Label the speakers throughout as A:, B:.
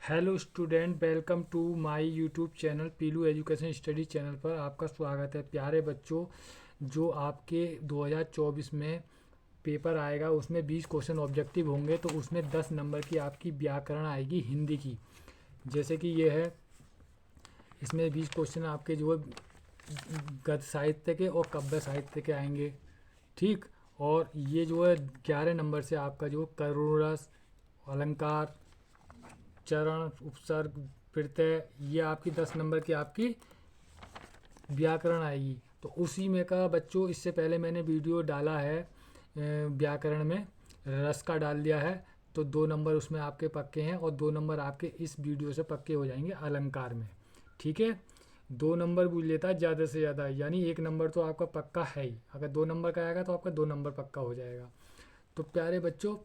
A: Hello student, welcome to my YouTube channel Pilu education study channel पर आपका स्वागत है। प्यारे बच्चों, जो आपके 2024 में पेपर आएगा उसमें 20 क्वेश्चन ऑब्जेक्टिव होंगे, तो उसमें 10 नंबर की आपकी व्याकरण आएगी हिंदी की। जैसे कि ये है, इसमें 20 क्वेश्चन आपके जो है गद्य साहित्य के और काव्य साहित्य के आएंगे। ठीक। और ये जो है 11 नंबर से आपका जो करुण रस, अलंकार, चरण, उपसर्ग, प्रत्यय, ये आपकी 10 नंबर की आपकी व्याकरण आएगी। तो उसी में का बच्चों, इससे पहले मैंने वीडियो डाला है व्याकरण में, रस का डाल दिया है। तो 2 नंबर उसमें आपके पक्के हैं और 2 नंबर आपके इस वीडियो से पक्के हो जाएंगे अलंकार में। ठीक है। 2 नंबर पूछ लेता है ज़्यादा से ज़्यादा, यानी 1 नंबर तो आपका पक्का है ही। अगर 2 नंबर का आएगा तो आपका 2 नंबर पक्का हो जाएगा। तो प्यारे बच्चों,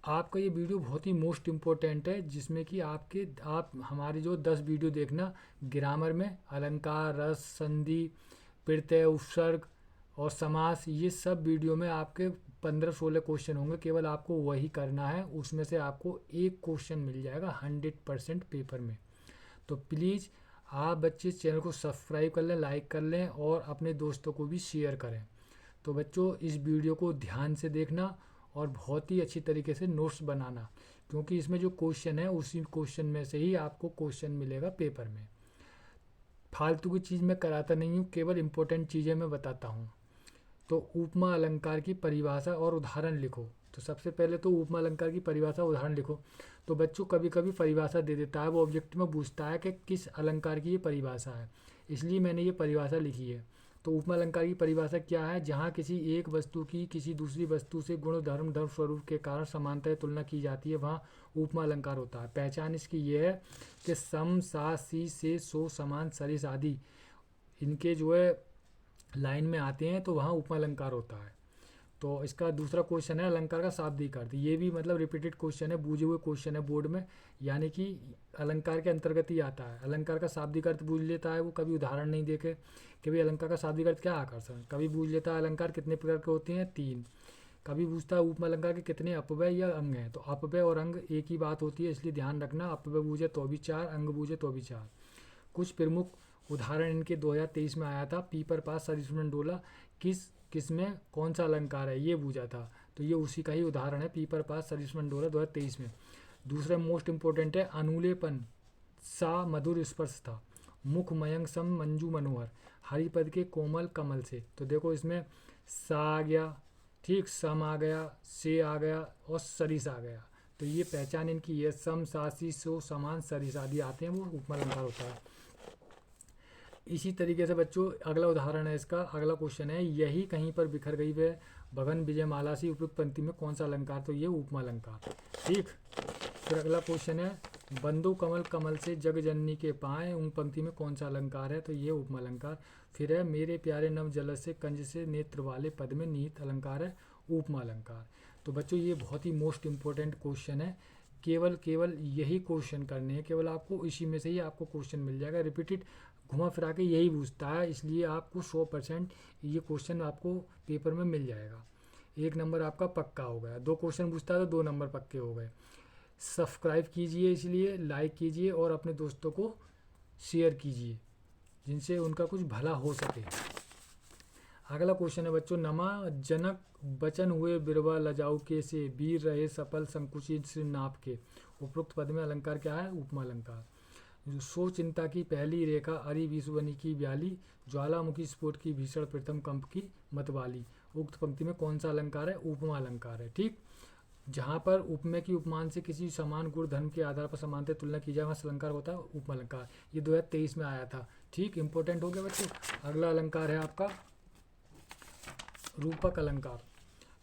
A: आपका ये वीडियो बहुत ही मोस्ट इम्पोर्टेंट है, जिसमें कि आप हमारी जो 10 वीडियो देखना ग्रामर में, अलंकार, रस, संधि, प्रत्यय, उपसर्ग और समास, ये सब वीडियो में आपके 15-16 क्वेश्चन होंगे। केवल आपको वही करना है, उसमें से आपको एक क्वेश्चन मिल जाएगा 100% पेपर में। तो प्लीज़ आप बच्चे इस चैनल को सब्सक्राइब कर लें, लाइक कर लें और अपने दोस्तों को भी शेयर करें। तो बच्चों, इस वीडियो को ध्यान से देखना और बहुत ही अच्छी तरीके से नोट्स बनाना, क्योंकि इसमें जो क्वेश्चन है उसी क्वेश्चन में से ही आपको क्वेश्चन मिलेगा पेपर में। फालतू की चीज़ मैं कराता नहीं हूँ, केवल इंपॉर्टेंट चीज़ें मैं बताता हूँ। तो उपमा अलंकार की परिभाषा और उदाहरण लिखो। तो सबसे पहले तो उपमा अलंकार की परिभाषा उदाहरण लिखो। तो बच्चों, कभी कभी परिभाषा दे देता है, वो ऑब्जेक्ट में पूछता है कि किस अलंकार की ये परिभाषा है, इसलिए मैंने ये परिभाषा लिखी है। तो उपमा अलंकार की परिभाषा क्या है? जहाँ किसी एक वस्तु की किसी दूसरी वस्तु से गुण, धर्म, धर्म स्वरूप के कारण समानता या तुलना की जाती है, वहाँ उपमा अलंकार होता है। पहचान इसकी ये है कि सम, सा, सी, से, सो, समान, सरिस आदि इनके जो है लाइन में आते हैं तो वहाँ उपमा अलंकार होता है। तो इसका दूसरा क्वेश्चन है अलंकार का शाब्दिक अर्थ। ये भी मतलब रिपीटेड क्वेश्चन है, बूझे हुए क्वेश्चन है बोर्ड में, यानी कि अलंकार के अंतर्गत ही आता है। अलंकार का शाब्दिक अर्थ बूझ लेता है वो, कभी उदाहरण नहीं देखे कि भाई अलंकार का शाब्दिक अर्थ क्या आकर्षण। कभी बूझ लेता है अलंकार कितने प्रकार के होते हैं, 3। कभी पूछता है उपमा अलंकार के कितने अपव्यय या अंग हैं। तो अपव्यय और अंग एक ही बात होती है, इसलिए ध्यान रखना। अपव्यय बूझे तो भी 4, अंग बूझे तो भी 4। कुछ प्रमुख उदाहरण इनके 2023 में आया था। पीपर पास सरिसमन डोला, किस किस में कौन सा अलंकार है, ये पूछा था। तो ये उसी का ही उदाहरण है, पीपर पास सरिसमन डोला 2023 में। दूसरा मोस्ट इंपॉर्टेंट है अनुलेपन, सा मधुर स्पर्श था। मुख मयंक सम मंजू मनोहर, हरिपद के कोमल कमल से। तो देखो इसमें सा आ गया, ठीक, सम आ गया, से आ गया और सरिस आ गया। तो ये पहचान इनकी ये सम, सासी, सो, समान, सरिस आदि आते हैं, वो उपमा अलंकार होता है। इसी तरीके से बच्चों, अगला उदाहरण है इसका, अगला क्वेश्चन है, यही कहीं पर बिखर गई वह भगन विजय माला सी उपयुक्त पंक्ति में कौन सा अलंकार? तो ये उपमा अलंकार। ठीक। फिर अगला क्वेश्चन है, बंधु कमल कमल से जग जननी के पाए, उन पंक्ति में कौन सा अलंकार है? तो ये उपमा अलंकार। फिर है, मेरे प्यारे नव जल से कंज से नेत्र वाले पद में निहित अलंकार है, उपमा अलंकार। तो बच्चों, ये बहुत ही मोस्ट इंपॉर्टेंट क्वेश्चन है। केवल केवल यही क्वेश्चन करने हैं, केवल आपको इसी में से ही आपको क्वेश्चन मिल जाएगा। रिपीटेड घुमा फिरा के यही पूछता है, इसलिए आपको 100% ये क्वेश्चन आपको पेपर में मिल जाएगा। 1 नंबर आपका पक्का हो गया। 2 क्वेश्चन पूछता है तो 2 नंबर पक्के हो गए। सब्सक्राइब कीजिए, इसलिए लाइक कीजिए और अपने दोस्तों को शेयर कीजिए, जिनसे उनका कुछ भला हो सके। अगला क्वेश्चन है बच्चों, नमा जनक बचन हुए बिरवा लजाऊ के से, वीर रहे सफल संकुचित श्री नाप के। उपरोक्त पद में अलंकार क्या है? उपमा अलंकार। सो चिंता की पहली रेखा, अरि विश्वनी की व्याली, ज्वालामुखी स्फोट की भीषण प्रथम कंप की मतवाली। उक्त पंक्ति में कौन सा अलंकार है? उपमा अलंकार है। ठीक। जहाँ पर उपमेय की उपमान से किसी समान गुण धर्म के आधार पर समानता तुलना की जाए, वहाँ अलंकार होता है उपमा अलंकार। ये 2023 में आया था। ठीक, इंपॉर्टेंट हो गया बच्चों। अगला अलंकार है आपका रूपक अलंकार।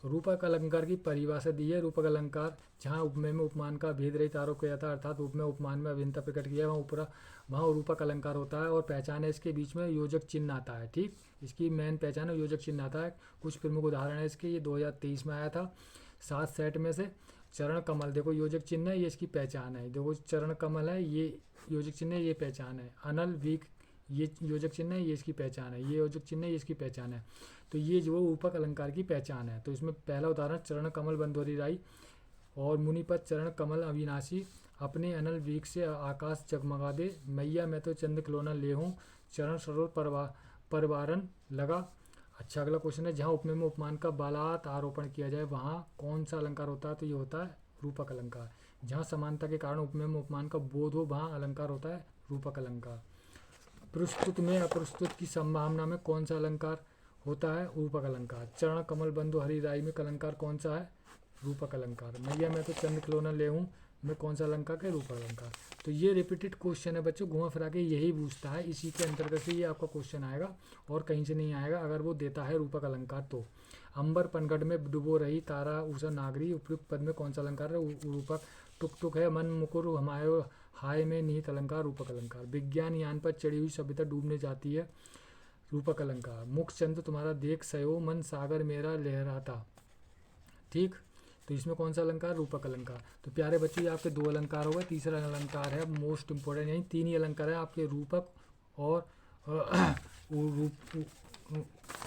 A: रूपक अलंकार की परिभाषा दी है। रूपक अलंकार जहाँ उपमेय में उपमान का भेद रहित आरोप किया था, अर्थात उपमेय उपमान में अभिन्नता प्रकट किया है, वहाँ रूपक अलंकार होता है। और पहचान है इसके बीच में योजक चिन्ह आता है। ठीक, इसकी मेन पहचान है योजक चिन्ह आता है। कुछ प्रमुख उदाहरण है इसके, ये 2023 में आया था। 7 सेट में से चरण कमल, देखो योजक चिन्ह है, ये इसकी पहचान है। देखो चरण कमल है, ये योजक चिन्ह है, ये पहचान है। अनल वीक, ये योजक चिन्ह है, ये इसकी पहचान है। ये योजक चिन्ह है, ये इसकी पहचान है। तो ये जो रूपक अलंकार की पहचान है। तो इसमें पहला उदाहरण, चरण कमल बंधोरी राई और मुनिपत चरण कमल अविनाशी, अपने अनल बीक से आकाश जगमगा दे, मैया मैं तो चंद खिलौना ले हूँ, चरण सरोवर परवारन लगा। अच्छा, अगला क्वेश्चन है, जहाँ उपमेय में उपमान का बलात् आरोपण किया जाए वहाँ कौन सा अलंकार होता है? तो ये होता है रूपक अलंकार। जहाँ समानता के कारण उपमेय में उपमान का बोध हो वहाँ अलंकार होता है रूपक अलंकार। प्रस्तुत में अप्रस्तुत की संभावना में कौन सा अलंकार होता है? रूपक अलंकार। चरण कमल बंधु हरिराई में अलंकार कौन सा है? रूपक अलंकार। मैया मैं तो चंद खिलौना ले हूँ में कौन सा अलंकार है? रूपक अलंकार। तो ये रिपीटेड क्वेश्चन है बच्चों, घुमा फिरा के यही पूछता है, इसी के अंतर्गत से ये आपका क्वेश्चन आएगा और कहीं से नहीं आएगा अगर वो देता है रूपक अलंकार तो। अंबर पनघट में डुबो रही तारा उषा नागरी, उपयुक्त पद में कौन सा अलंकार है? रूपक। टुक टुक है मन मुकुर हमायो हाय में निहित अलंकार, रूपक अलंकार। विज्ञान यान पर चढ़ी हुई सभ्यता डूबने जाती है, रूपक अलंकार। मुख चंद तुम्हारा देख सयो मन सागर मेरा लहराता, ठीक। तो इसमें कौन सा अलंकार? रूपक अलंकार। तो प्यारे बच्चों, ये आपके दो अलंकार हो गए, तीसरा अलंकार है मोस्ट इंपॉर्टेंट, यानी तीन ही अलंकार है आपके, रूपक और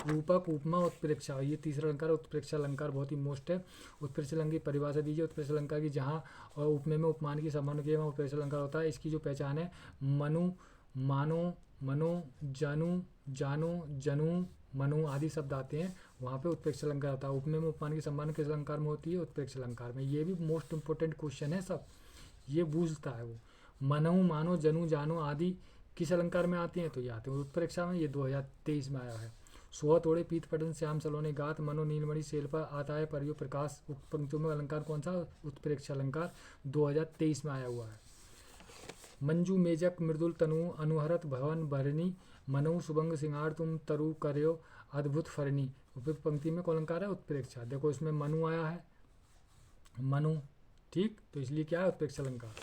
A: रूपक, उपमा, उत्प्रेक्षा। ये तीसरा अलंकार है उत्प्रेक्षा अलंकार, बहुत ही मोस्ट है। उत्प्रेक्षा अलंकार की परिभाषा दीजिए। उत्प्रेक्षा अलंकार की जहाँ उपमेय में उपमान की संबंध के वहाँ उत्प्रेक्षा अलंकार होता है। इसकी जो पहचान है, मनु, मानो, मनो, जानू, जानो, जनू, मनु आदि शब्द आते हैं, वहाँ पे उत्प्रेक्षा अलंकार होता है। उपमेय में उपमान की संबंध किस अलंकार में होती है? उत्प्रेक्षा अलंकार में। ये भी मोस्ट इंपॉर्टेंट क्वेश्चन है, सब ये बूझता है वो। मनहु, मानो, जनू, जानो आदि किस अलंकार में आती हैं? तो ये आते हैं उत्प्रेक्षा में। ये 2023 में आया है। सोह तोड़े पीत पटन श्याम सलोने गात, मनो नीलमणि सेल पर आता है परियो प्रकाश। उक्त पंक्तियों में अलंकार कौन सा? उत्प्रेक्षा अलंकार 2023 में आया हुआ है। मंजू मेजक मृदुल तनु अनुहरत भवन भरनी, मनऊ सुभंग सिंगार तुम तरु करयो अद्भुत फरनी। उपयुक्त पंक्ति में कौन अलंकार है? उत्प्रेक्षा। देखो इसमें मनु आया है, मनु, ठीक, तो इसलिए क्या है? उत्प्रेक्षा अलंकार।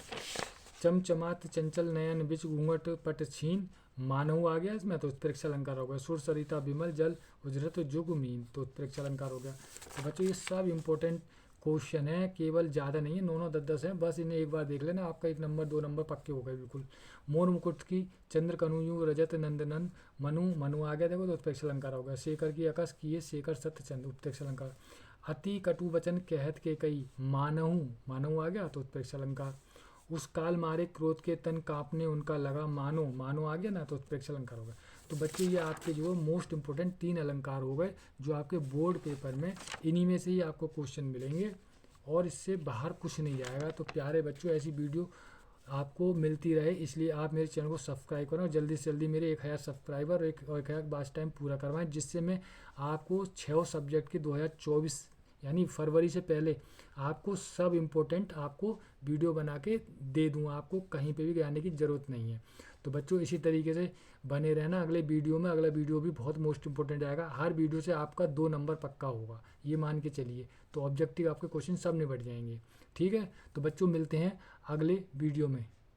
A: चमचमात चंचल नयन बिच घूंघट पट छीन, मानहु आ गया इसमें, तो उत्प्रेक्षा अलंकार हो गया। सुर सरिता विमल जल उजरत जुग मीन, तो उत्प्रेक्षा अलंकार हो गया। तो बच्चों ये सब इंपॉर्टेंट क्वेश्चन है, केवल ज़्यादा नहीं है, 9 10 है, बस इन्हें एक बार देख लेना, आपका 1 नंबर 2 नंबर पक्के हो गए बिल्कुल। मोर मुकुट की चंद्र कनुयु रजत नंदनन, मनु, मनु आ गया देखो, तो उत्प्रेक्षा अलंकार हो गया। शेखर की अकस किए शेखर सत्य चंद, उत्प्रेक्षा अलंकार। अति कटु वचन कहत के कई, मानहु, मानहु आ गया, तो उत्प्रेक्षा अलंकार। उस काल मारे क्रोध के तन कांपने उनका लगा, मानो, मानो आ गया ना, तो उत्प्रेक्षा अलंकार हो गया। तो बच्चे ये आपके जो मोस्ट इंपोर्टेंट 3 अलंकार हो गए, जो आपके बोर्ड पेपर में इन्हीं में से ही आपको क्वेश्चन मिलेंगे और इससे बाहर कुछ नहीं जाएगा। तो प्यारे बच्चों, ऐसी वीडियो आपको मिलती रहे, इसलिए आप मेरे चैनल को सब्सक्राइब करें और जल्दी से जल्दी मेरे 1000 सब्सक्राइबर और 1000 वॉच टाइम पूरा करवाएं, जिससे मैं आपको 6 सब्जेक्ट के 2024 यानी फरवरी से पहले आपको सब इम्पोर्टेंट आपको वीडियो बना के दे दूँ, आपको कहीं पे भी जाने की ज़रूरत नहीं है। तो बच्चों इसी तरीके से बने रहना अगले वीडियो में। अगला वीडियो भी बहुत मोस्ट इंपॉर्टेंट आएगा, हर वीडियो से आपका 2 नंबर पक्का होगा, ये मान के चलिए। तो ऑब्जेक्टिव आपके क्वेश्चन सब निपट जाएंगे, ठीक है। तो बच्चों मिलते हैं अगले वीडियो में।